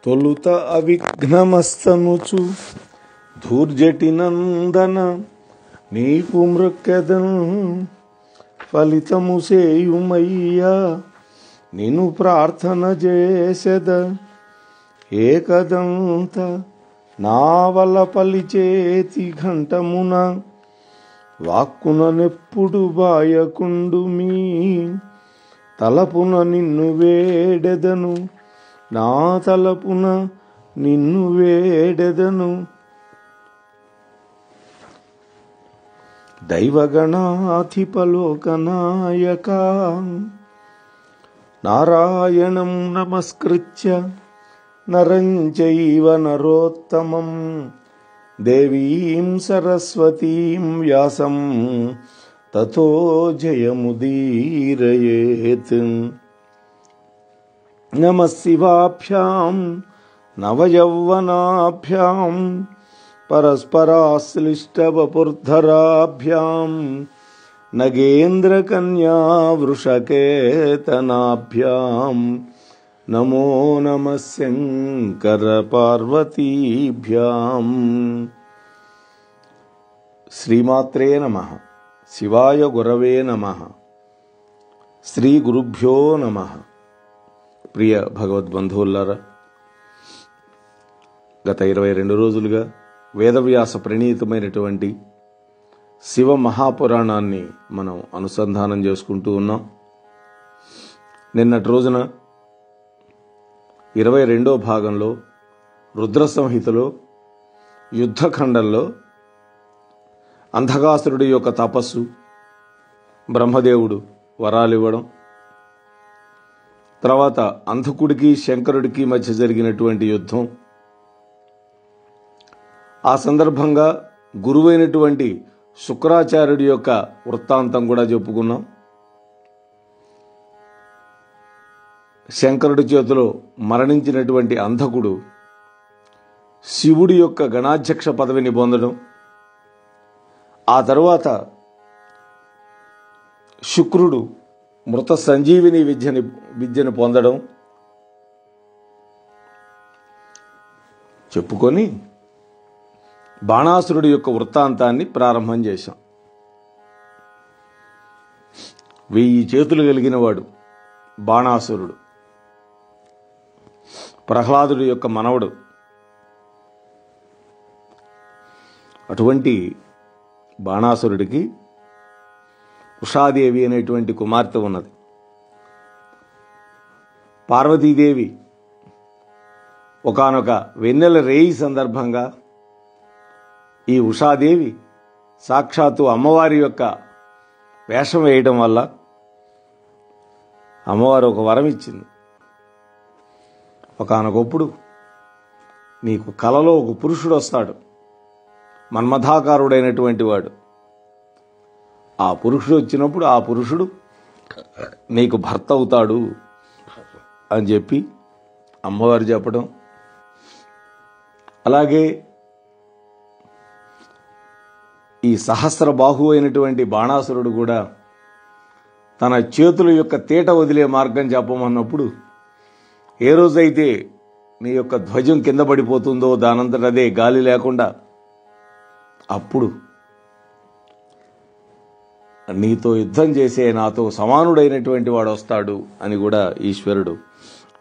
తొలుత అవిఘ్నమస్తనుచు ధూర్జటి నందన నీకు మృక్కెదన్ ఫలితము సేయుమయ్యా నిన్ను ప్రార్థన చేసెద ఏకదంత నావల పలిచేతి ఘంటమున వాక్కున నెప్పుడు బాయకుండు మీ తలపున నిన్ను వేడెదను నా తలపున నిన్ను వేడెదను దైవగణాధిపలోకనాయక నారాయణం నమస్కృత్య నరం చైవ నరోత్తమం దేవీం సరస్వతీం వ్యాసం తతో జయముదీరయేత్. నమః శివాభ్యాం నవయౌవనాభ్యాం పరస్పరాశ్లిష్టవపుర్ధరాభ్యాం నగేంద్రకన్యా వృషకేతనాభ్యాం నమో నమః శంకర పార్వతీభ్యాం. శ్రీమాత్రే నమః. శివాయ గురవే నమః. శ్రీ గురుభ్యో నమః. ప్రియ భగవద్బంధువులారా, గత 22 రోజులుగా వేదవ్యాస ప్రణీతమైనటువంటి శివ మహాపురాణాన్ని మనం అనుసంధానం చేసుకుంటూ ఉన్నాం. నిన్నటి రోజున 22వ భాగంలో రుద్ర సంహితలో యుద్ధఖండంలో అంధకాసురుడి యొక్క తపస్సు, బ్రహ్మదేవుడు వరాలివ్వడం, తర్వాత అంధకుడికి శంకరుడికి మధ్య జరిగినటువంటి యుద్ధం, ఆ సందర్భంగా గురువైనటువంటి శుక్రాచార్యుడి యొక్క వృత్తాంతం కూడా చెప్పుకున్నాం. శంకరుడి చేతిలో మరణించినటువంటి అంధకుడు శివుడి యొక్క గణాధ్యక్ష పదవిని పొందడం, ఆ తరువాత శుక్రుడు మృత సంజీవిని విద్యను పొందడం చెప్పుకొని బాణాసురుడి యొక్క వృత్తాంతాన్ని ప్రారంభం చేశాం. 1000 చేతులు కలిగిన వాడు బాణాసురుడు, ప్రహ్లాదుడి యొక్క మనవడు. అటువంటి బాణాసురుడికి ఉషాదేవి అనేటువంటి కుమార్తె ఉన్నది. పార్వతీదేవి ఒకానొక వెన్నెల రేయి సందర్భంగా ఈ ఉషాదేవి సాక్షాత్తు అమ్మవారి యొక్క వేషం వేయడం వల్ల అమ్మవారు ఒక వరం ఇచ్చింది. ఒకానొకప్పుడు నీకు కలలో ఒక పురుషుడు వస్తాడు, మన్మథాకారుడైనటువంటి వాడు. ఆ పురుషుడు వచ్చినప్పుడు ఆ పురుషుడు నీకు భర్త అవుతాడు అని చెప్పి అమ్మవారు చెప్పడం. అలాగే ఈ సహస్ర బాహు అయినటువంటి బాణాసురుడు కూడా తన చేతుల యొక్క తేట వదిలే మార్గం చెప్పమన్నప్పుడు, ఏ రోజైతే నీ యొక్క ధ్వజం కింద పడిపోతుందో దానంతటదే గాలి లేకుండా, అప్పుడు నీతో యుద్ధం చేసే నాతో సమానుడైనటువంటి వాడు వస్తాడు అని కూడా ఈశ్వరుడు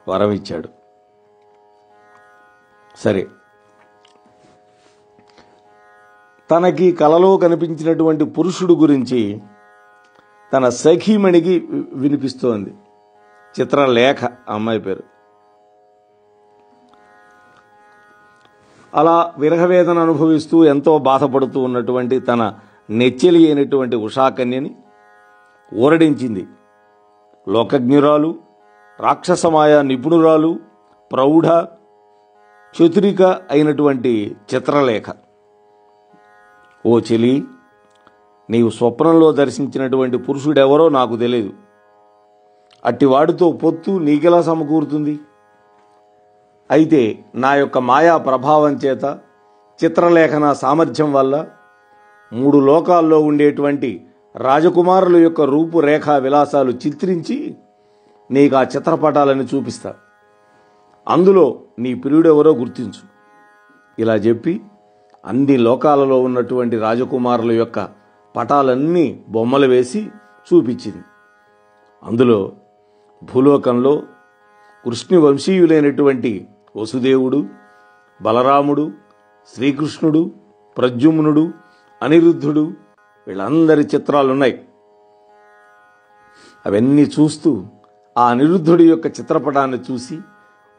వరం ఇచ్చాడు. సరే, తనకి కలలో కనిపించినటువంటి పురుషుడు గురించి తన సఖీమణికి వినిపిస్తోంది. చిత్రలేఖ అమ్మాయి పేరు. అలా విరహవేదన అనుభవిస్తూ ఎంతో బాధపడుతూ ఉన్నటువంటి తన నెచ్చెలి అయినటువంటి ఉషాకన్యని ఊరడించింది. లోకజ్ఞురాలు, రాక్షసమాయ నిపుణురాలు, ప్రౌఢ, చతురిక అయినటువంటి చిత్రలేఖ, ఓ చెలి, నీవు స్వప్నంలో దర్శించినటువంటి పురుషుడెవరో నాకు తెలియదు. అట్టివాడితో పొత్తు నీకెలా సమకూరుతుంది? అయితే నా యొక్క మాయా ప్రభావం చేత, చిత్రలేఖన సామర్థ్యం వల్ల 3 లోకాల్లో ఉండేటువంటి రాజకుమారుల యొక్క రూపురేఖా విలాసాలు చిత్రించి నీకు ఆ చిత్రపటాలను చూపిస్తా. అందులో నీ ప్రియుడెవరో గుర్తించు. ఇలా చెప్పి అన్ని లోకాలలో ఉన్నటువంటి రాజకుమారుల యొక్క పటాలన్నీ బొమ్మలు వేసి చూపించింది. అందులో భూలోకంలో కృష్ణు వంశీయులైనటువంటి వసుదేవుడు, బలరాముడు, శ్రీకృష్ణుడు, ప్రద్యుమ్నుడు, అనిరుద్ధుడు వీళ్ళందరి చిత్రాలున్నాయి. అవన్నీ చూస్తూ ఆ అనిరుద్ధుడి యొక్క చిత్రపటాన్ని చూసి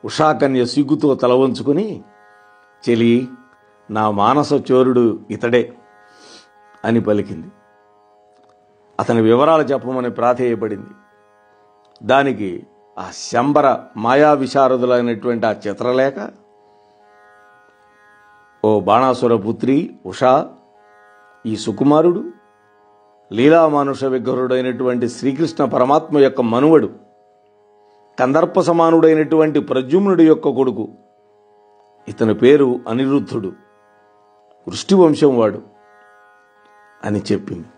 ఉషాకన్య సిగ్గుతో తల వంచుకుని, చెలి, నా మానస చోరుడు ఇతడే అని పలికింది. అతని వివరాలు చెప్పమని ప్రాధేయపడింది. దానికి ఆ శంబర మాయా విశారదులైనటువంటి ఆ చిత్రలేఖ, ఓ బాణాసుర పుత్రి ఉషా, ఈ సుకుమారుడు లీలామానుష విగ్రహుడైనటువంటి శ్రీకృష్ణ పరమాత్మ యొక్క మనువడు, కందర్ప సమానుడైనటువంటి ప్రద్యుమ్నుడి యొక్క కొడుకు. ఇతని పేరు అనిరుద్ధుడు, వృష్టి వంశం వాడు అని చెప్పింది.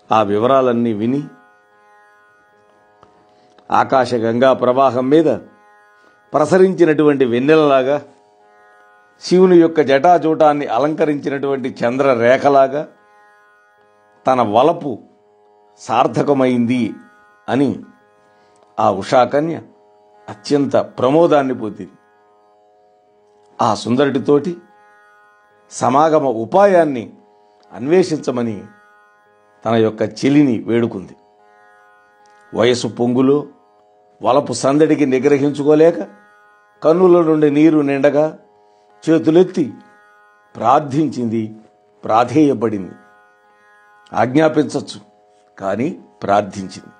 ఆ వివరాలన్నీ విని ఆకాశ గంగా ప్రవాహం మీద ప్రసరించినటువంటి వెన్నెలలాగా, శివుని యొక్క జటాజూటాన్ని అలంకరించినటువంటి చంద్రరేఖలాగా తన వలపు సార్థకమైంది అని ఆ ఉషాకన్య అత్యంత ప్రమోదాన్ని పొందింది. ఆ సుందరుడితోటి సమాగమ ఉపాయాన్ని అన్వేషించమని తన యొక్క చెలిని వేడుకుంది. వయసు పొంగులో వలపు సందడికి నిగ్రహించుకోలేక కన్నుల నుండి నీరు నిండగా చేతులెత్తి ప్రార్థించింది, ప్రాధేయపడింది. ఆజ్ఞాపించవచ్చు, కానీ ప్రార్థించింది.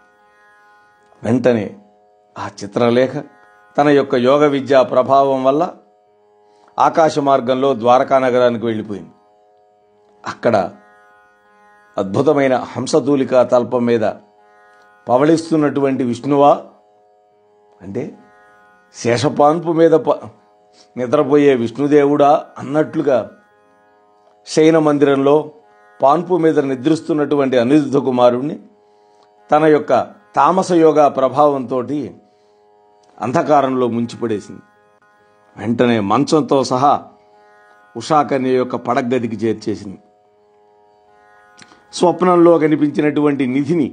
వెంటనే ఆ చిత్రలేఖ తన యొక్క యోగ విద్యా ప్రభావం వల్ల ఆకాశ మార్గంలో ద్వారకా నగరానికి వెళ్ళిపోయింది. అక్కడ అద్భుతమైన హంసతూలికా తల్పం మీద పవళిస్తున్నటువంటి విష్ణువా, అంటే శేషపాన్పు మీద నిద్రపోయే విష్ణుదేవుడా అన్నట్లుగా శయన మందిరంలో పాన్పు మీద నిద్రిస్తున్నటువంటి అనిరుద్ధ కుమారుణ్ణి తన యొక్క తామస యోగా ప్రభావంతో అంధకారంలో ముంచిపడేసింది. వెంటనే మంచంతో సహా ఉషాకన్య యొక్క పడగదికి చేర్చేసింది. స్వప్నంలో కనిపించినటువంటి నిధిని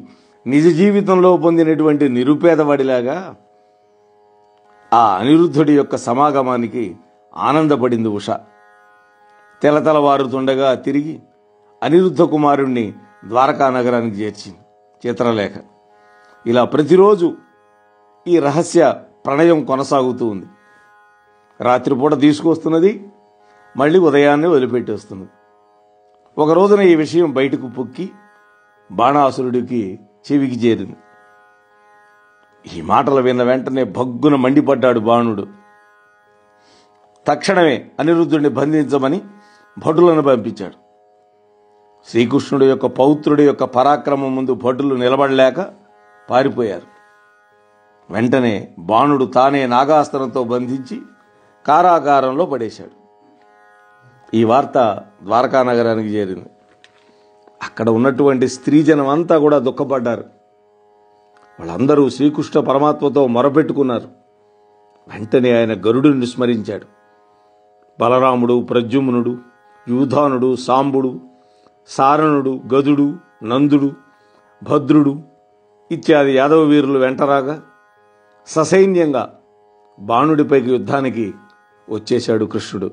నిజ జీవితంలో పొందినటువంటి నిరుపేదవాడిలాగా ఆ అనిరుద్ధుడి యొక్క సమాగమానికి ఆనందపడింది ఉష. తెలతలవారుతుండగా తిరిగి అనిరుద్ధ కుమారుణ్ణి ద్వారకా నగరానికి చేర్చింది చిత్రలేఖ. ఇలా ప్రతిరోజు ఈ రహస్య ప్రణయం కొనసాగుతూ ఉంది. రాత్రిపూట తీసుకొస్తున్నది, మళ్ళీ ఉదయాన్నే వదిలిపెట్టేస్తున్నది. ఒక రోజున ఈ విషయం బయటకు పొక్కి బాణాసురుడికి చెవికి చేరింది. ఈ మాటలు విన్న వెంటనే భగ్గున మండిపడ్డాడు బాణుడు. తక్షణమే అనిరుద్ధుడిని బంధించమని భటులను పంపించాడు. శ్రీకృష్ణుడి యొక్క పౌత్రుడి యొక్క పరాక్రమం ముందు భటులు నిలబడలేక పారిపోయారు. వెంటనే బాణుడు తానే నాగాస్త్రంతో బంధించి కారాగారంలో పడేశాడు. ఈ వార్త ద్వారకా నగరానికి చేరింది. అక్కడ ఉన్నటువంటి స్త్రీజనం అంతా కూడా దుఃఖపడ్డారు. వాళ్ళందరూ శ్రీకృష్ణ పరమాత్మతో మొరపెట్టుకున్నారు. వెంటనే ఆయన గరుడుని స్మరించాడు. బలరాముడు, ప్రద్యుమ్నుడు, యూధానుడు, సాంబుడు, సారణుడు, గదుడు, నందుడు, భద్రుడు ఇత్యాది యాదవ వీరులు వెంటరాగా ససైన్యంగా బాణుడిపైకి యుద్ధానికి వచ్చేశాడు కృష్ణుడు.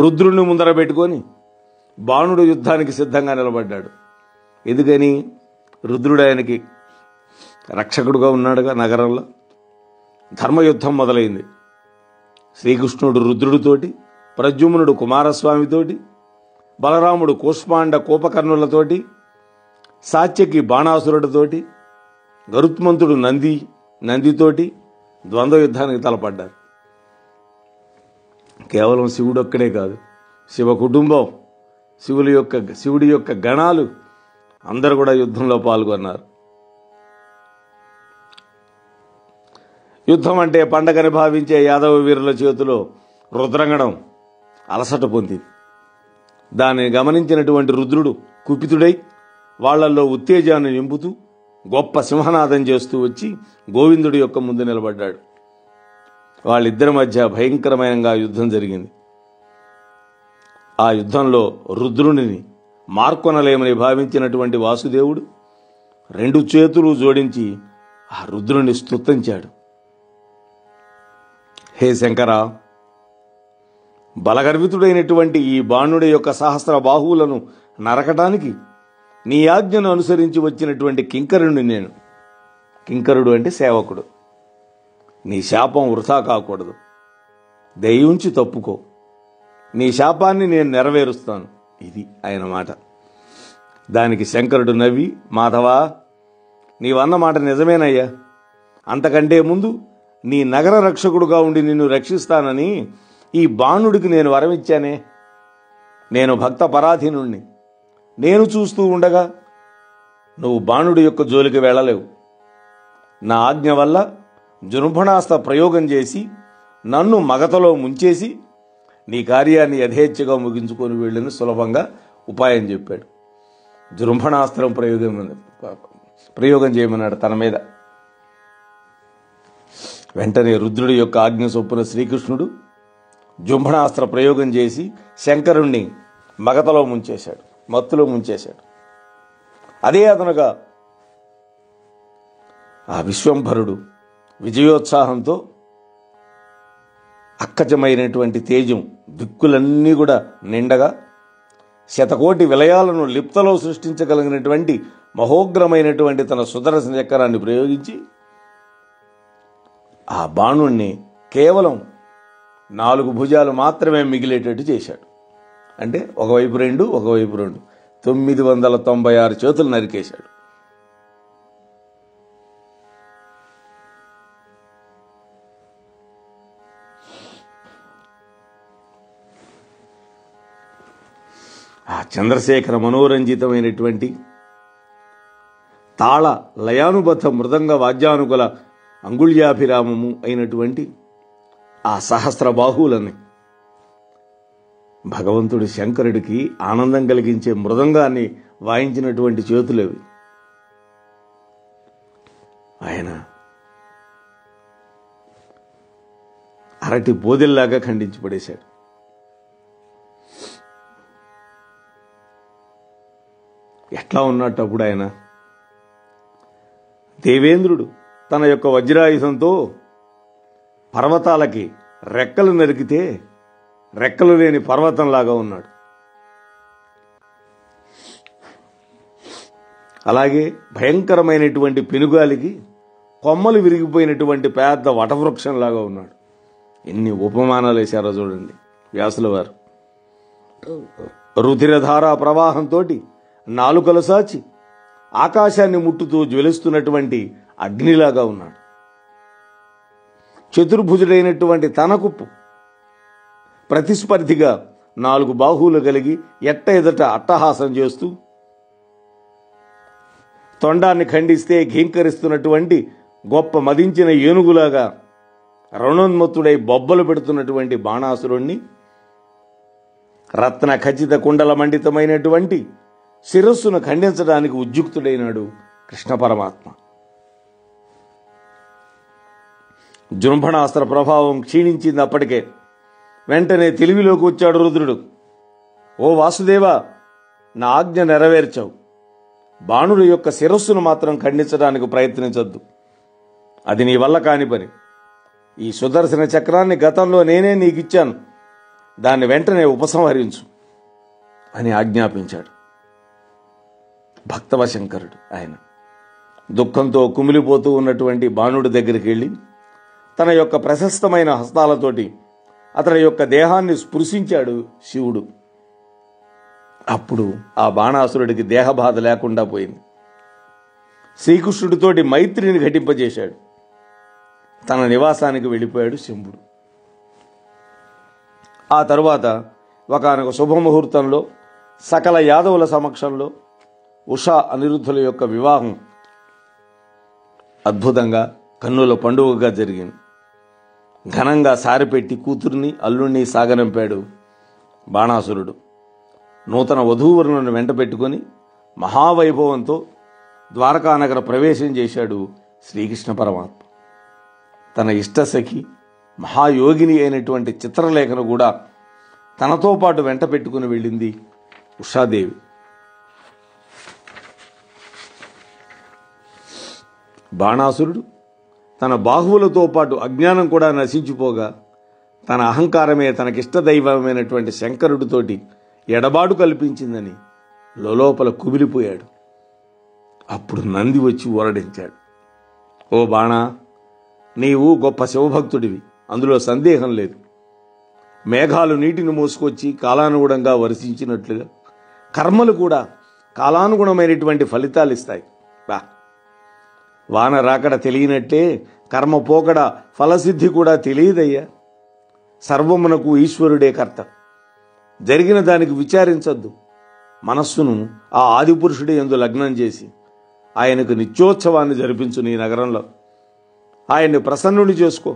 రుద్రుణ్ణి ముందర పెట్టుకొని బాణుడు యుద్ధానికి సిద్ధంగా నిలబడ్డాడు. ఎందుకని? రుద్రుడు ఆయనకి రక్షకుడుగా ఉన్నాడుగా. నగరంలో ధర్మయుద్ధం మొదలైంది. శ్రీకృష్ణుడు రుద్రుడితోటి, ప్రద్యుమ్నుడు కుమారస్వామితోటి, బలరాముడు కూష్మాండ కోపకర్ణులతోటి, సాత్యకి బాణాసురుడితోటి, గరుత్మంతుడు నందితోటి ద్వంద్వ యుద్ధానికి తలపడ్డారు. కేవలం శివుడొక్కడే కాదు, శివ కుటుంబం, శివుడి యొక్క గణాలు అందరూ కూడా యుద్ధంలో పాల్గొన్నారు. యుద్ధం అంటే పండగని భావించే యాదవ వీరుల చేతిలో రుద్రంగణం అలసట పొందింది. దానిని గమనించినటువంటి రుద్రుడు కుపితుడై వాళ్లల్లో ఉత్తేజాన్ని నింపుతూ గొప్ప సింహనాదం చేస్తూ వచ్చి గోవిందుడి యొక్క ముందు నిలబడ్డాడు. వాళ్ళిద్దరి మధ్య భయంకరమైన యుద్ధం జరిగింది. ఆ యుద్ధంలో రుద్రునిని మార్కొనలేమని భావించినటువంటి వాసుదేవుడు 2 చేతులు జోడించి ఆ రుద్రుని స్తుతించాడు. హే శంకర, బలగర్వితుడైనటువంటి ఈ బాణుడి యొక్క సహస్ర బాహువులను నరకటానికి నీ ఆజ్ఞను అనుసరించి వచ్చినటువంటి కింకరుని నేను. కింకరుడు అంటే సేవకుడు. నీ శాపం వృథా కాకూడదు, దయించి తప్పుకో, నీ శాపాన్ని నేను నెరవేరుస్తాను. ఇది ఆయన మాట. దానికి శంకరుడు నవ్వి, మాధవా, నీవన్న మాట నిజమేనయ్యా. అంతకంటే ముందు నీ నగర రక్షకుడుగా ఉండి నిన్ను రక్షిస్తానని ఈ బాణుడికి నేను వరమిచ్చానే. నేను భక్త పరాధీనుణ్ణి. నేను చూస్తూ ఉండగా నువ్వు బాణుడి యొక్క జోలికి వెళ్ళలేవు. నా ఆజ్ఞ వల్ల జృంభణాస్త్ర ప్రయోగం చేసి నన్ను మగతలో ముంచేసి నీ కార్యాన్ని యథేచ్ఛగా ముగించుకొని వెళ్ళని సులభంగా ఉపాయం చెప్పాడు. జృంభణాస్త్రం ప్రయోగం చేయమన్నాడు తన మీద. వెంటనే రుద్రుడి యొక్క ఆజ్ఞ చొప్పున శ్రీకృష్ణుడు జృంభణాస్త్ర ప్రయోగం చేసి శంకరుణ్ణి మగతలో ముంచేశాడు, మత్తులో ముంచేశాడు. అదే అదనగా ఆ విశ్వంభరుడు విజయోత్సాహంతో అక్కజమైనటువంటి తేజం దిక్కులన్నీ కూడా నిండగా శతకోటి విలయాలను లిప్తలో సృష్టించగలిగినటువంటి మహోగ్రమైనటువంటి తన సుదర్శన చక్రాన్ని ప్రయోగించి ఆ బాణుణ్ణి కేవలం 4 భుజాలు మాత్రమే మిగిలేటట్టు చేశాడు. అంటే ఒకవైపు 2, ఒకవైపు 2, 996 చేతులు నరికేశాడు. ఆ చంద్రశేఖర మనోరంజితమైనటువంటి తాళ లయానుబద్ధ మృదంగ వాద్యానుకుల అంగుళ్యాభిరామము అయినటువంటి ఆ సహస్ర బాహువులని భగవంతుడి శంకరుడికి ఆనందం కలిగించే మృదంగాన్ని వాయించినటువంటి చేతులవి. ఆయన అరటి బోదెల్లాగా ఖండించి పడేశాడు. ఎట్లా ఉన్నట్టు అప్పుడు ఆయన దేవేంద్రుడు తన యొక్క వజ్రాయుధంతో పర్వతాలకి రెక్కలు నరికితే రెక్కలు లేని పర్వతంలాగా ఉన్నాడు. అలాగే భయంకరమైనటువంటి పెనుగాలికి కొమ్మలు విరిగిపోయినటువంటి పెద్ద వటవృక్షంలాగా ఉన్నాడు. ఎన్ని ఉపమానాలు వేశారో చూడండి వ్యాసుల వారు. రుధిరధారా ప్రవాహంతో నాలుకలు సాచి ఆకాశాన్ని ముట్టుతూ జ్వలిస్తున్నటువంటి అగ్నిలాగా ఉన్నాడు. చతుర్భుజుడైనటువంటి తనకు ప్రతిస్పర్ధిగా 4 బాహువులు కలిగి ఎదట అట్టహాసం చేస్తూ తొండాన్ని ఖండిస్తే ఘీంకరిస్తున్నటువంటి గొప్ప మదించిన ఏనుగులాగా రణోన్మత్తుడై బొబ్బలు పెడుతున్నటువంటి బాణాసురుణ్ణి రత్న ఖచ్చిత కుండల మండితమైనటువంటి శిరస్సును ఖండించడానికి ఉద్యుక్తుడైనాడు కృష్ణ పరమాత్మ. జృంభణాస్త్ర ప్రభావం క్షీణించింది అప్పటికే. వెంటనే తెలివిలోకి వచ్చాడు రుద్రుడు. ఓ వాసుదేవా, నా ఆజ్ఞ నెరవేర్చావు. బాణుడి యొక్క శిరస్సును మాత్రం ఖండించడానికి ప్రయత్నించొద్దు. అది నీ వల్ల కాని పని. ఈ సుదర్శన చక్రాన్ని గతంలో నేనే నీకిచ్చాను. దాన్ని వెంటనే ఉపసంహరించు అని ఆజ్ఞాపించాడు భక్తవశంకరుడు. ఆయన దుఃఖంతో కుమిలిపోతూ ఉన్నటువంటి బాణుడి దగ్గరికి వెళ్ళి తన యొక్క ప్రశస్తమైన హస్తాలతోటి అతని యొక్క దేహాన్ని స్పృశించాడు శివుడు. అప్పుడు ఆ బాణాసురుడికి దేహబాధ లేకుండా పోయింది. శ్రీకృష్ణుడితోటి మైత్రిని ఘటింపజేశాడు. తన నివాసానికి వెళ్ళిపోయాడు శంభుడు. ఆ తరువాత ఒకనొక శుభముహూర్తంలో సకల యాదవుల సమక్షంలో ఉషా అనిరుద్ధుల యొక్క వివాహం అద్భుతంగా కన్నుల పండుగగా జరిగింది. ఘనంగా సారిపెట్టి కూతుర్ని అల్లుణ్ణి సాగనంపాడు బాణాసురుడు. నూతన వధూవరులను వెంట పెట్టుకుని మహావైభవంతో ద్వారకానగర ప్రవేశం చేశాడు శ్రీకృష్ణ పరమాత్మ. తన ఇష్టసఖి మహాయోగిని అయినటువంటి చిత్రలేఖను కూడా తనతో పాటు వెంట పెట్టుకుని వెళ్ళింది ఉషాదేవి. బాణాసురుడు తన బాహువులతో పాటు అజ్ఞానం కూడా నశించిపోగా తన అహంకారమే తనకిష్టదైవమైనటువంటి శంకరుడితోటి ఎడబాటు కల్పించిందని లోపల కుమిలిపోయాడు. అప్పుడు నంది వచ్చి ఊరడించాడు. ఓ బాణా, నీవు గొప్ప శివభక్తుడివి, అందులో సందేహం లేదు. మేఘాలు నీటిని మోసుకొచ్చి కాలానుగుణంగా వర్షించినట్లుగా కర్మలు కూడా కాలానుగుణమైనటువంటి ఫలితాలు ఇస్తాయి. వాన రాకడ తెలియనట్లే కర్మ పోకడ ఫలసిద్ధి కూడా తెలియదయ్యా. సర్వమునకు ఈశ్వరుడే కర్త. జరిగిన దానికి విచారించద్దు. మనస్సును ఆ ఆదిపురుషుడి యందు లగ్నం చేసి ఆయనకు నిత్యోత్సవాన్ని జరిపించు. నీ నగరంలో ఆయన్ని ప్రసన్నుని చేసుకో.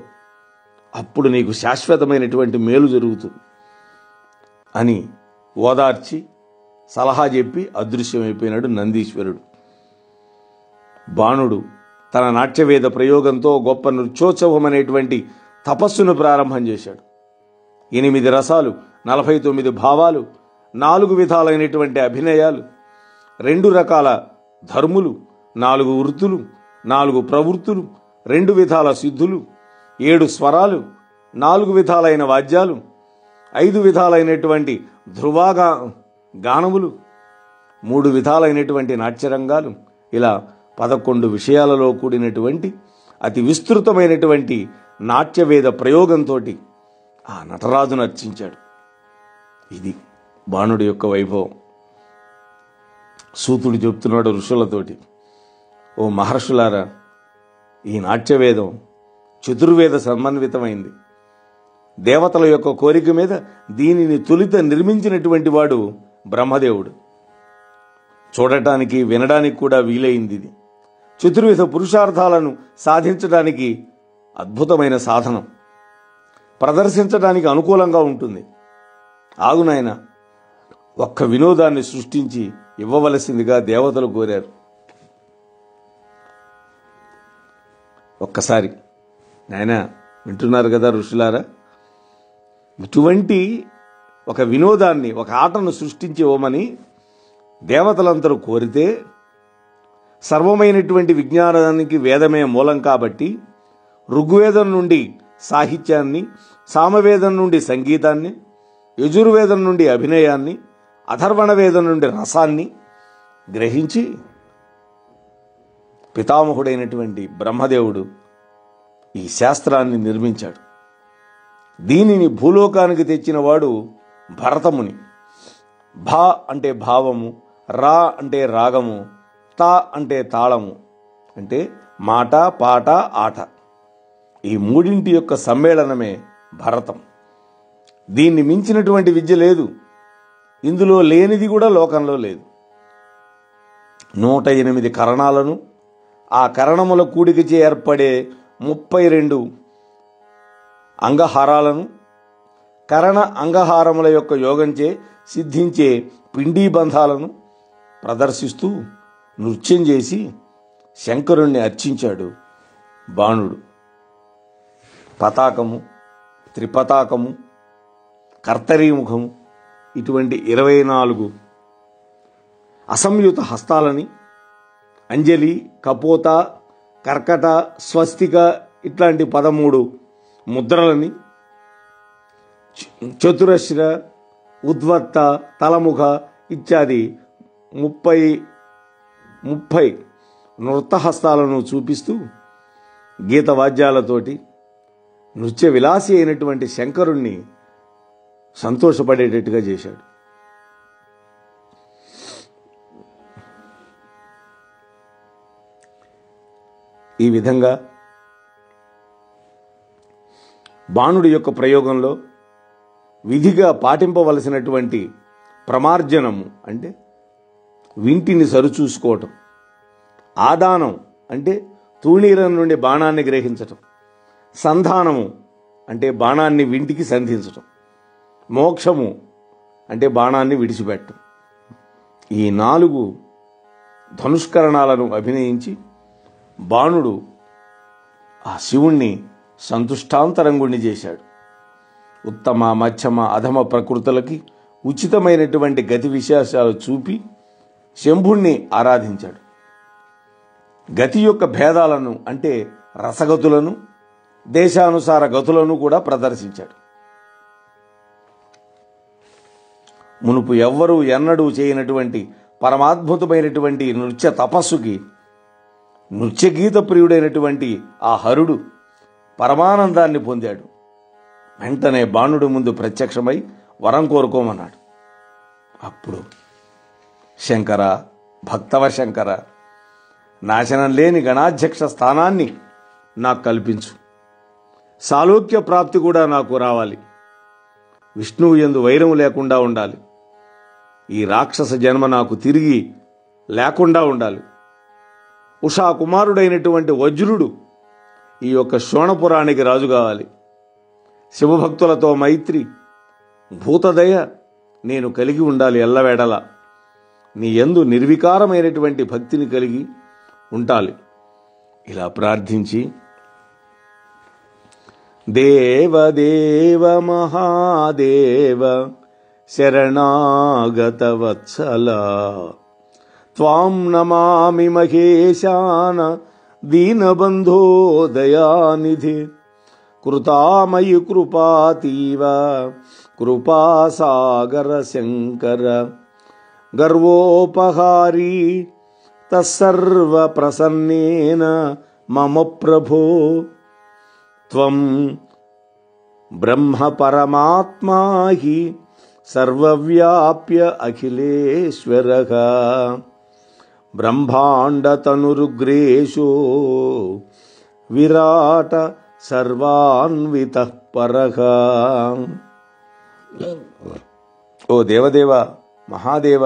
అప్పుడు నీకు శాశ్వతమైనటువంటి మేలు జరుగుతుంది అని ఓదార్చి సలహా చెప్పి అదృశ్యమైపోయినాడు నందీశ్వరుడు. బాణుడు తన నాట్యవేద ప్రయోగంతో గొప్ప నృత్యోత్సవం అనేటువంటి తపస్సును ప్రారంభం చేశాడు. 8 రసాలు, 49 భావాలు, 4 విధాలైనటువంటి అభినయాలు, 2 రకాల ధర్ములు, 4 వృత్తులు, 4 ప్రవృత్తులు, 2 విధాల సిద్ధులు, 7 స్వరాలు, 4 విధాలైన వాద్యాలు, 5 విధాలైనటువంటి ధ్రువాగా గానములు, 3 విధాలైనటువంటి నాట్యరంగాలు, ఇలా 11 విషయాలలో కూడినటువంటి అతి విస్తృతమైనటువంటి నాట్యవేద ప్రయోగంతో ఆ నటరాజును అర్చించాడు. ఇది బాణుడి యొక్క వైభవం. సూతుడు చెప్తున్నాడు ఋషులతోటి, ఓ మహర్షులారా, ఈ నాట్యవేదం చతుర్వేద సమన్వితమైంది. దేవతల యొక్క కోరిక మీద దీనిని తొలిత నిర్మించినటువంటి వాడు బ్రహ్మదేవుడు. చూడటానికి వినడానికి కూడా వీలైంది. ఇది చతుర్విధ పురుషార్థాలను సాధించడానికి అద్భుతమైన సాధనం, ప్రదర్శించడానికి అనుకూలంగా ఉంటుంది. ఆగునాయన, ఒక్క వినోదాన్ని సృష్టించి ఇవ్వవలసిందిగా దేవతలు కోరారు. ఒక్కసారి నాయన, వింటున్నారు కదా ఋషులారా, ఇటువంటి ఒక వినోదాన్ని, ఒక ఆటను సృష్టించి ఇవ్వమని దేవతలందరూ కోరితే, సర్వమైనటువంటి విజ్ఞానానికి వేదమే మూలం కాబట్టి ఋగ్వేదం నుండి సాహిత్యాన్ని, సామవేదం నుండి సంగీతాన్ని, యజుర్వేదం నుండి అభినయాన్ని, అథర్వణ వేదం నుండి రసాన్ని గ్రహించి పితామహుడైనటువంటి బ్రహ్మదేవుడు ఈ శాస్త్రాన్ని నిర్మించాడు. దీనిని భూలోకానికి తెచ్చినవాడు భరతముని. భా అంటే భావము, రా అంటే రాగము, తా అంటే తాళము, అంటే మాట, పాట, ఆట. ఈ మూడింటి యొక్క సమ్మేళనమే భరతం. దీన్ని మించినటువంటి విద్య లేదు. ఇందులో లేనిది కూడా లోకంలో లేదు. 108 కరణాలను, ఆ కరణముల కూడికచే ఏర్పడే 32 అంగహారాలను, కరణ అంగహారముల యొక్క యోగంచే సిద్ధించే పిండీబంధాలను ప్రదర్శిస్తూ నృత్యం చేసి శంకరుణ్ణి అర్చించాడు బాణుడు. పతాకము, త్రిపతాకము, కర్తరీముఖము, ఇటువంటి 24 అసంయుత హస్తాలని, అంజలి, కపోత, కర్కట, స్వస్తిక ఇట్లాంటి 13 ముద్రలని, చతురశ్ర, ఉద్వత్త, తలముఖ ఇత్యాది 30 నృత్తహస్తాలను చూపిస్తూ గీత వాద్యాలతోటి నృత్య విలాసి అయినటువంటి శంకరుణ్ణి సంతోషపడేటట్టుగా చేశాడు. ఈ విధంగా బాణుడి యొక్క ప్రయోగంలో విధిగా పాటింపవలసినటువంటి ప్రమార్జనము అంటే వింటిని సరిచూసుకోవటం, ఆదానం అంటే తూణీరం నుండి బాణాన్ని గ్రహించటం, సంధానము అంటే బాణాన్ని వింటికి సంధించటం, మోక్షము అంటే బాణాన్ని విడిచిపెట్టడం, ఈ 4 ధనుష్కరణాలను అభినయించి బాణుడు ఆ శివుణ్ణి సంతుష్టాంతరంగుణ్ణి చేశాడు. ఉత్తమ మధ్యమ అధమ ప్రకృతులకి ఉచితమైనటువంటి గతి విశేషాలు చూపి శంభుణ్ణి ఆరాధించాడు. గతి యొక్క భేదాలను అంటే రసగతులను, దేశానుసార గతులను కూడా ప్రదర్శించాడు. మునుపు ఎవ్వరూ ఎన్నడూ చేయనటువంటి పరమాద్భుతమైనటువంటి నృత్య తపస్సుకి నృత్యగీత ప్రియుడైనటువంటి ఆ హరుడు పరమానందాన్ని పొందాడు. వెంటనే బాణుడి ముందు ప్రత్యక్షమై వరం కోరుకోమన్నాడు. అప్పుడు శంకర, భక్తవ శంకర, నాశనం లేని గణాధ్యక్ష స్థానాన్ని నాకు కల్పించు. సాలోక్య ప్రాప్తి కూడా నాకు రావాలి. విష్ణువు యందు వైరం లేకుండా ఉండాలి. ఈ రాక్షస జన్మ నాకు తిరిగి లేకుండా ఉండాలి. ఉషా కుమారుడైనటువంటి వజ్రుడు ఈ యొక్క శోణపురానికి రాజు కావాలి. శివభక్తులతో మైత్రి, భూతదయ నేను కలిగి ఉండాలి. ఎల్లవేళలా నీ యందు నిర్వికారమైనటువంటి భక్తిని కలిగి ఉండాలి. ఇలా ప్రార్థించి, దేవదేవ మహాదేవ శరణాగత వత్సల త్వాం నమామి మహేశాన దీనబంధో దయానిధి కృతామయి కృపాతీవ కృపాసాగర శంకర గర్వోపహారీ తస్సర్వ ప్రసన్నేన మమ ప్రభో త్వం బ్రహ్మ పరమాత్మా హి సర్వవ్యాప్య అఖిలేశ్వరః బ్రహ్మాండతనురుగ్రేషో విరాట సర్వాన్వితః పరః. ఓ దేవదేవ, మహాదేవ,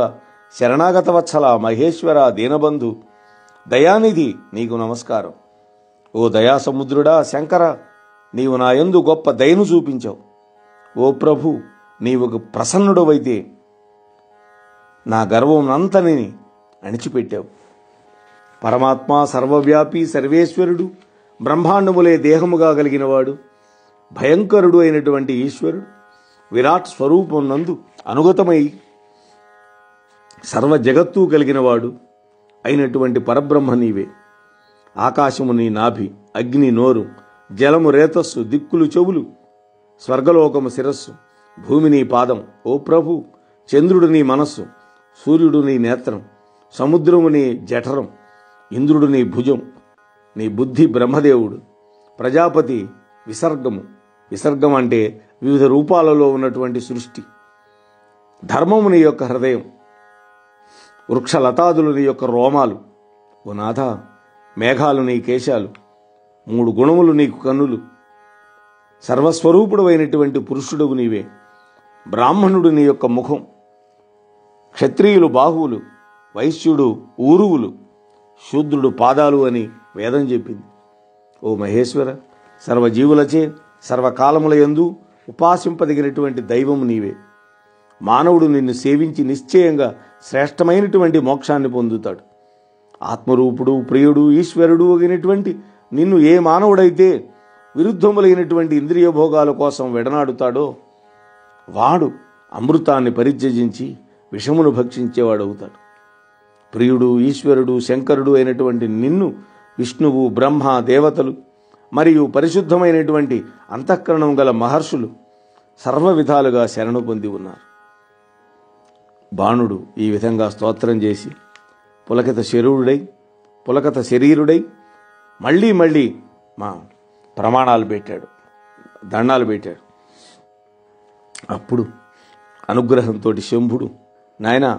శరణాగత వత్సల, మహేశ్వర, దీనబంధు, దయానిధి, నీకు నమస్కారం. ఓ దయాసముద్రుడా శంకర, నీవు నా యందు గొప్ప దయను చూపించావు. ఓ ప్రభు, నీవు ప్రసన్నుడవైతే నా గర్వమునంతని అణిచిపెట్టావు. పరమాత్మ సర్వవ్యాపి సర్వేశ్వరుడు, బ్రహ్మాండములే దేహముగా కలిగినవాడు, భయంకరుడు అయినటువంటి ఈశ్వరుడు, విరాట్ స్వరూపం నందు అనుగతమై సర్వ జగత్తు కలిగినవాడు అయినటువంటి పరబ్రహ్మ నీవే. ఆకాశము నీ నాభి, అగ్ని నోరు, జలము రేతస్సు, దిక్కులు చెవులు, స్వర్గలోకము శిరస్సు, భూమి నీ పాదం. ఓ ప్రభు, చంద్రుడు నీ మనస్సు, సూర్యుడు నీ నేత్రం, సముద్రము నీ జఠరం, ఇంద్రుడు నీ భుజం, నీ బుద్ధి బ్రహ్మదేవుడు, ప్రజాపతి విసర్గము. విసర్గం అంటే వివిధ రూపాలలో ఉన్నటువంటి సృష్టి. ధర్మము నీ యొక్క హృదయం, వృక్షలతాదులు నీ యొక్క రోమాలు. ఓ నాథ, మేఘాలు నీ కేశాలు, 3 గుణములు నీకు కన్నులు, సర్వస్వరూపుడు అయినటువంటి పురుషుడు నీవే. బ్రాహ్మణుడు నీ యొక్క ముఖం, క్షత్రియులు బాహువులు, వైశ్యుడు ఊరువులు, శూద్రుడు పాదాలు అని వేదం చెప్పింది. ఓ మహేశ్వర, సర్వజీవులచే సర్వకాలముల యందు ఉపాసింపదగినటువంటి దైవము నీవే. మానవుడు నిన్ను సేవించి నిశ్చయంగా శ్రేష్టమైనటువంటి మోక్షాన్ని పొందుతాడు. ఆత్మరూపుడు, ప్రియుడు, ఈశ్వరుడు అయినటువంటి నిన్ను ఏ మానవుడైతే విరుద్ధములైనటువంటి ఇంద్రియ భోగాల కోసం వెడనాడుతాడో వాడు అమృతాన్ని పరిత్యజించి విషమును భక్షించేవాడవుతాడు. ప్రియుడు, ఈశ్వరుడు, శంకరుడు అయినటువంటి నిన్ను విష్ణువు, బ్రహ్మ, దేవతలు మరియు పరిశుద్ధమైనటువంటి అంతఃకరణం గల మహర్షులు సర్వ విధాలుగా శరణు పొంది ఉన్నారు. బాణుడు ఈ విధంగా స్తోత్రం చేసి పులకత శరీరుడై మళ్ళీ మళ్ళీ మా ప్రమాణాలు పెట్టాడు, దండాలు పెట్టాడు. అప్పుడు అనుగ్రహంతో శంభుడు, నాయనా,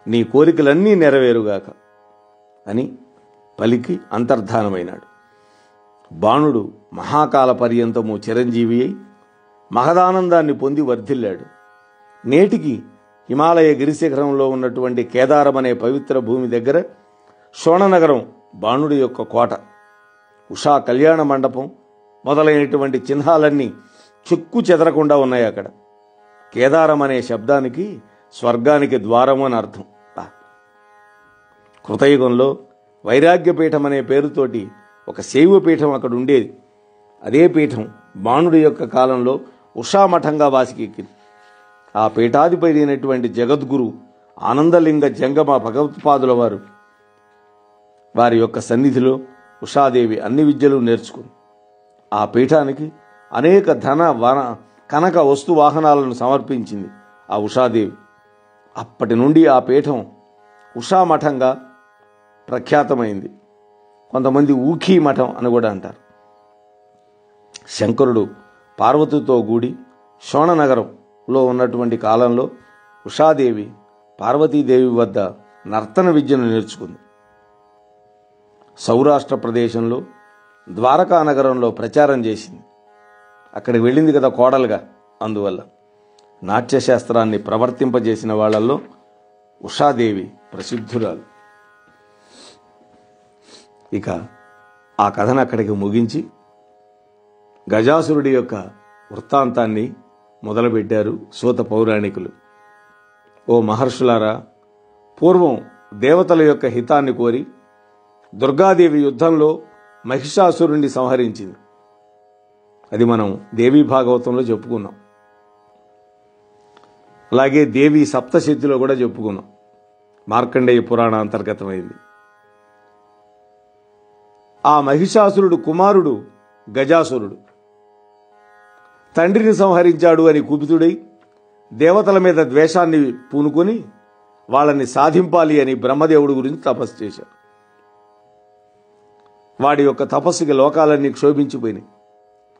నీ కోరికలన్నీ నెరవేరుగాక అని పలికి అంతర్ధానమైనాడు. బాణుడు మహాకాల పర్యంతము చిరంజీవి అయి మహదానందాన్ని పొంది వర్ధిల్లాడు. నేటికి హిమాలయ గిరిశిఖరంలో ఉన్నటువంటి కేదారం అనే పవిత్ర భూమి దగ్గర శోణనగరం బాణుడి యొక్క కోట, ఉషా కళ్యాణ మండపం మొదలైనటువంటి చిహ్నాలన్నీ చెక్కు చెదరకుండా ఉన్నాయి అక్కడ. కేదారం అనే శబ్దానికి స్వర్గానికి ద్వారం అని అర్థం. కృతయుగంలో వైరాగ్యపీఠం అనే పేరుతోటి ఒక శైవపీఠం అక్కడ ఉండేది. అదే పీఠం బాణుడి యొక్క కాలంలో ఉషామఠంగా వాసికెక్కింది. ఆ పీఠాధిపతి అయినటువంటి జగద్గురు ఆనందలింగ జంగమ భగవత్పాదుల వారి యొక్క సన్నిధిలో ఉషాదేవి అన్ని విద్యలు నేర్చుకుంది. ఆ పీఠానికి అనేక ధన కనక వస్తు వాహనాలను సమర్పించింది ఆ ఉషాదేవి. అప్పటి నుండి ఆ పీఠం ఉషామఠంగా ప్రఖ్యాతమైంది. కొంతమంది ఊఖీ మఠం అని కూడా అంటారు. శంకరుడు పార్వతితో కూడి శోణనగరంలో ఉన్నటువంటి కాలంలో ఉషాదేవి పార్వతీదేవి వద్ద నర్తన విద్యను నేర్చుకుంది. సౌరాష్ట్ర ప్రదేశంలో ద్వారకా నగరంలో ప్రచారం చేసింది. అక్కడికి వెళ్ళింది కదా కోడలుగా. అందువల్ల నాట్యశాస్త్రాన్ని ప్రవర్తింపజేసిన వాళ్ళల్లో ఉషాదేవి ప్రసిద్ధురాలు. ఇక ఆ కథను అక్కడికి ముగించి గజాసురుడి యొక్క వృత్తాంతాన్ని మొదలుపెట్టారు సూత పౌరాణికులు. ఓ మహర్షులారా, పూర్వం దేవతల యొక్క హితాన్ని కోరి దుర్గాదేవి యుద్ధంలో మహిషాసురుణ్ణి సంహరించింది. అది మనం దేవీ భాగవతంలో చెప్పుకున్నాం. అలాగే దేవి సప్తశతిలో కూడా చెప్పుకున్నాం. మార్కండేయ పురాణ అంతర్గతమైంది. ఆ మహిషాసురుడు కుమారుడు గజాసురుడు తండ్రిని సంహరించాడు అని కుపితుడై దేవతల మీద ద్వేషాన్ని పూనుకొని వాళ్ళని సాధింపాలి అని బ్రహ్మదేవుడి గురించి తపస్సు చేశాడు. వాడి యొక్క తపస్సుకి లోకాలన్నీ క్షోభించిపోయినాయి.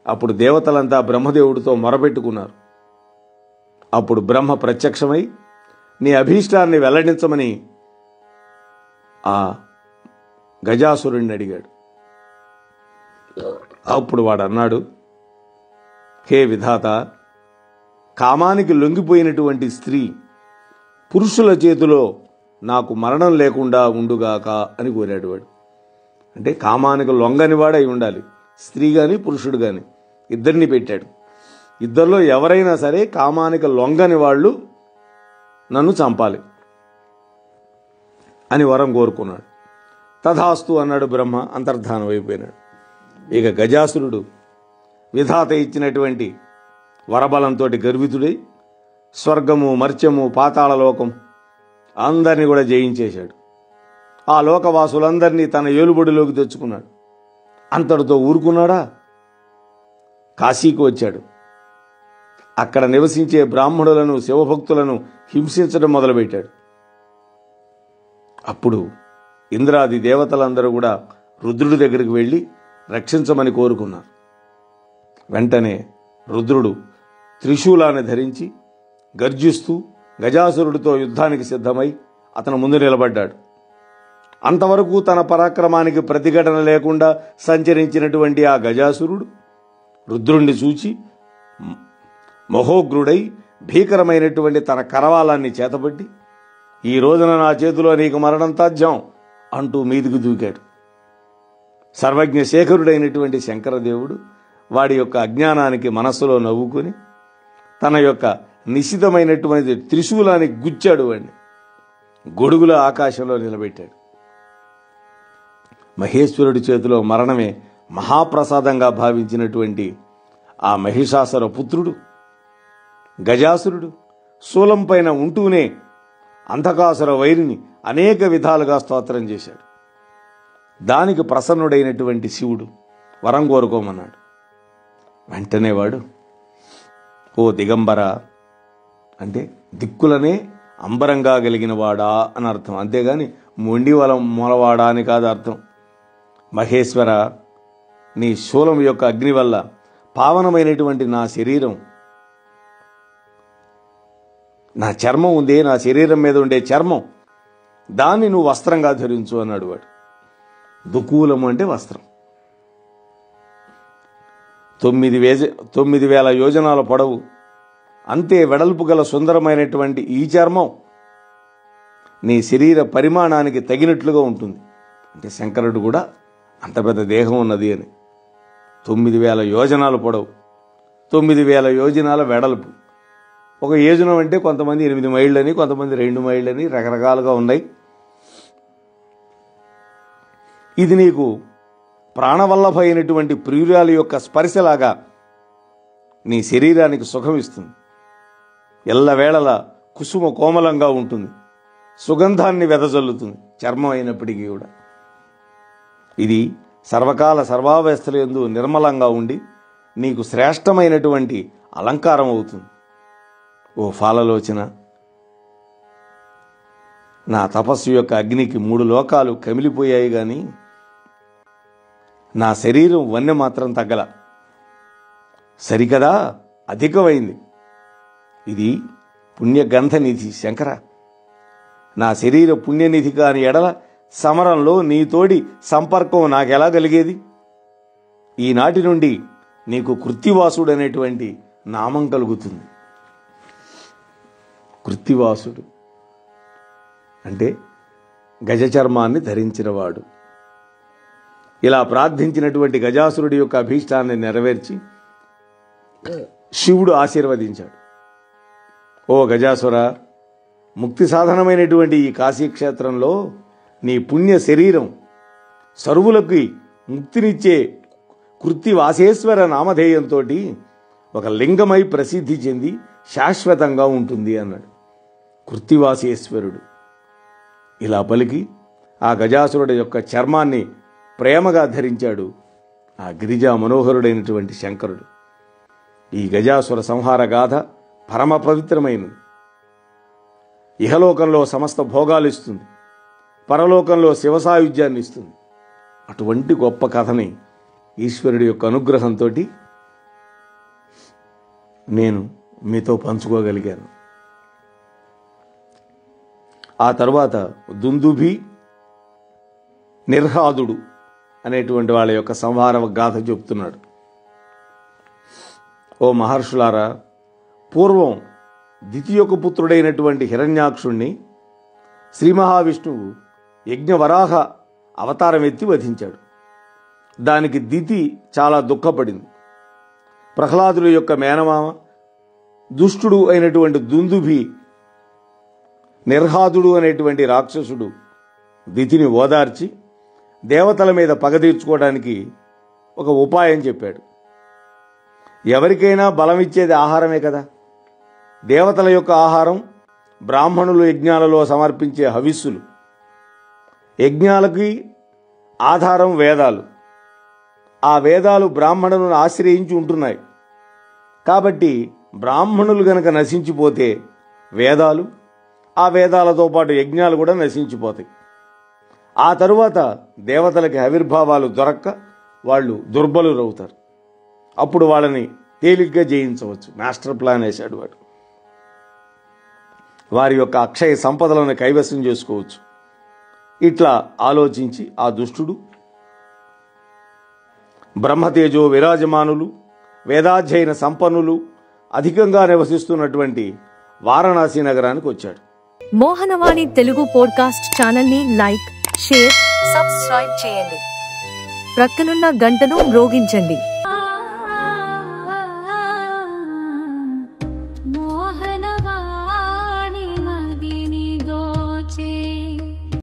అప్పుడు దేవతలంతా బ్రహ్మదేవుడితో మొరపెట్టుకున్నారు. అప్పుడు బ్రహ్మ ప్రత్యక్షమై నీ అభీష్టాన్ని వెల్లడించమని ఆ గజాసురుణ్ణి అడిగాడు. అప్పుడు వాడు అన్నాడు, హే విధాత, కామానికి లొంగిపోయినటువంటి స్త్రీ పురుషుల చేతిలో నాకు మరణం లేకుండా ఉండుగాక అని కోరాడు వాడు. అంటే కామానికి లొంగని వాడై ఉండాలి. స్త్రీ కానీ పురుషుడు కానీ ఇద్దరిని పెట్టాడు. ఇద్దరిలో ఎవరైనా సరే కామానికి లొంగని వాళ్ళు నన్ను చంపాలి అని వరం కోరుకున్నాడు. తథాస్తు అన్నాడు బ్రహ్మ. అంతర్ధానం అయిపోయినాడు. ఇక గజాసురుడు విధాత ఇచ్చినటువంటి వరబలంతో గర్వితుడై స్వర్గము, మర్త్యము, పాతాళలోకం అందరినీ కూడా జయించేశాడు. ఆ లోకవాసులందరినీ తన ఏలుబడిలోకి తెచ్చుకున్నాడు. అంతటితో ఊరుకున్నాడా? కాశీకి వచ్చాడు. అక్కడ నివసించే బ్రాహ్మణులను, శివభక్తులను హింసించడం మొదలుపెట్టాడు. అప్పుడు ఇంద్రాది దేవతలందరూ కూడా రుద్రుడి దగ్గరికి వెళ్ళి రక్షించమని కోరుకున్నారు. వెంటనే రుద్రుడు త్రిశూలాన్ని ధరించి గర్జిస్తూ గజాసురుడితో యుద్ధానికి సిద్ధమై అతను ముందు నిలబడ్డాడు. అంతవరకు తన పరాక్రమానికి ప్రతిఘటన లేకుండా సంచరించినటువంటి ఆ గజాసురుడు రుద్రుణ్ణి చూచి మహోగ్రుడై భీకరమైనటువంటి తన కరవాలాన్ని చేతబట్టి, ఈ రోజున నా చేతిలో నీకు మరణం తథ్యం అంటూ మీదికి దూకాడు. సర్వజ్ఞ శేఖరుడైనటువంటి శంకరదేవుడు వాడి యొక్క అజ్ఞానానికి మనస్సులో నవ్వుకొని తన యొక్క నిశితమైనటువంటి త్రిశూలాన్ని గుచ్చాడు. వాడిని గొడుగుల ఆకాశంలో నిలబెట్టాడు. మహేశ్వరుడి చేతిలో మరణమే మహాప్రసాదంగా భావించినటువంటి ఆ మహిషాసుర పుత్రుడు గజాసురుడు శూలం పైన ఉంటూనే అంధకాసుర వైరిని అనేక విధాలుగా స్తోత్రం చేశాడు. దానికి ప్రసన్నుడైనటువంటి శివుడు వరం కోరుకోమన్నాడు. వెంటనే వాడు, ఓ దిగంబర, అంటే దిక్కులనే అంబరంగా కలిగిన వాడా అని అర్థం, అంతేగాని మొండి మొలవాడా అని కాదు అర్థం. మహేశ్వర, నీ శూలం యొక్క అగ్ని వల్ల పావనమైనటువంటి నా శరీరం, నా చర్మం ఉందే, నా శరీరం మీద ఉండే చర్మం, దాన్ని నువ్వు వస్త్రంగా ధరించు అన్నాడు వాడు. దుకూలము అంటే వస్త్రం. 9,000 యోజనాల పొడవు, అంతే వెడల్పు గల సుందరమైనటువంటి ఈ చర్మం నీ శరీర పరిమాణానికి తగినట్లుగా ఉంటుంది. అంటే శంకరుడు కూడా అంత పెద్ద దేహం ఉన్నది అని. 9,000 యోజనాల పొడవు, 9,000 యోజనాల వెడల్పు. ఒక యోజనం అంటే కొంతమంది 8 మైళ్ళని, కొంతమంది 2 మైళ్ళని, రకరకాలుగా ఉన్నాయి. ఇది నీకు ప్రాణవల్లభ అయినటువంటి ప్రియురాలి యొక్క స్పర్శలాగా నీ శరీరానికి సుఖం ఇస్తుంది. ఎల్లవేళలా కుసుమ కోమలంగా ఉంటుంది, సుగంధాన్ని వెదజల్లుతుంది. చర్మం అయినప్పటికీ కూడా ఇది సర్వకాల సర్వావస్థల యందు నిర్మలంగా ఉండి నీకు శ్రేష్టమైనటువంటి అలంకారం అవుతుంది. ఓ ఫాలలోచన, నా తపస్సు యొక్క అగ్నికి 3 లోకాలు కమిలిపోయాయి గాని నా శరీరం వన్నె మాత్రం తగ్గల. సరికదా అధికమైంది. ఇది పుణ్యగంధనిధి శంకర. నా శరీర పుణ్యనిధి కాని ఎడల సమరంలో నీతోడి సంపర్కం నాకెలా కలిగేది? ఈనాటి నుండి నీకు కృత్తివాసుడు అనేటువంటి నామం కలుగుతుంది. కృత్తివాసుడు అంటే గజ చర్మాన్ని ధరించినవాడు. ఇలా ప్రార్థించినటువంటి గజాసురుడి యొక్క అభీష్టాన్ని నెరవేర్చి శివుడు ఆశీర్వదించాడు. ఓ గజాసుర, ముక్తి సాధనమైనటువంటి ఈ కాశీక్షేత్రంలో నీ పుణ్య శరీరం సర్వులకి ముక్తినిచ్చే కృత్తివాసేశ్వర నామధేయంతో ఒక లింగమై ప్రసిద్ధి చెంది శాశ్వతంగా ఉంటుంది అన్నాడు. కృత్తివాసేశ్వరుడు ఇలా పలికి ఆ గజాసురుడి యొక్క చర్మాన్ని ప్రేమగా ధరించాడు ఆ గిరిజా మనోహరుడైనటువంటి శంకరుడు. ఈ గజాసుర సంహార గాథ పరమ పవిత్రమైనది. ఇహలోకంలో సమస్త భోగాలు ఇస్తుంది, పరలోకంలో శివసాయుధ్యాన్ని ఇస్తుంది. అటువంటి గొప్ప కథని ఈశ్వరుడి యొక్క అనుగ్రహంతో నేను మీతో పంచుకోగలిగాను. ఆ తర్వాత దుందుభి, నిర్హాదుడు అనేటువంటి వాళ్ళ యొక్క సంహార గాథ చెప్తున్నాడు. ఓ మహర్షులారా, పూర్వం దితి యొక్క పుత్రుడైనటువంటి హిరణ్యాక్షుణ్ణి శ్రీ మహావిష్ణువు యజ్ఞవరాహ అవతారం ఎత్తి వధించాడు. దానికి దితి చాలా దుఃఖపడింది. ప్రహ్లాదుల యొక్క మేనమామ దుష్టుడు అయినటువంటి దుందుభి, నిర్హాదుడు అనేటువంటి రాక్షసుడు దితిని ఓదార్చి దేవతల మీద పగ తీర్చుకోవడానికి ఒక ఉపాయం చెప్పాడు. ఎవరికైనా బలం ఇచ్చేది ఆహారమే కదా. దేవతల యొక్క ఆహారం బ్రాహ్మణులు యజ్ఞాలలో సమర్పించే హవిస్సులు. యజ్ఞాలకి ఆధారం వేదాలు. ఆ వేదాలు బ్రాహ్మణులను ఆశ్రయించి ఉంటున్నాయి. కాబట్టి బ్రాహ్మణులు గనక నశించిపోతే వేదాలు, ఆ వేదాలతో పాటు యజ్ఞాలు కూడా నశించిపోతాయి. ఆ తరువాత దేవతలకి ఆవిర్భావాలు దొరక్క వాళ్ళు దుర్బలురవుతారు. అప్పుడు వాళ్ళని తేలిగ్గా జయించవచ్చు. మాస్టర్ ప్లాన్ వేశాడు వాడు. వారి యొక్క అక్షయ సంపదలను కైవసం చేసుకోవచ్చు. ఇట్లా ఆలోచించి ఆ దుష్టుడు బ్రహ్మతేజో విరాజమానులు, వేదాధ్యయన సంపన్నులు అధికంగా నివసిస్తున్నటువంటి వారణాసి నగరానికి వచ్చాడు. మోహనవాణి తెలుగు పోడ్కాస్ట్ ఛానల్ ని లైక్, షేర్, సబ్స్క్రైబ్ చేయండి. ప్రక్కనున్న గంటను మ్రోగించండి.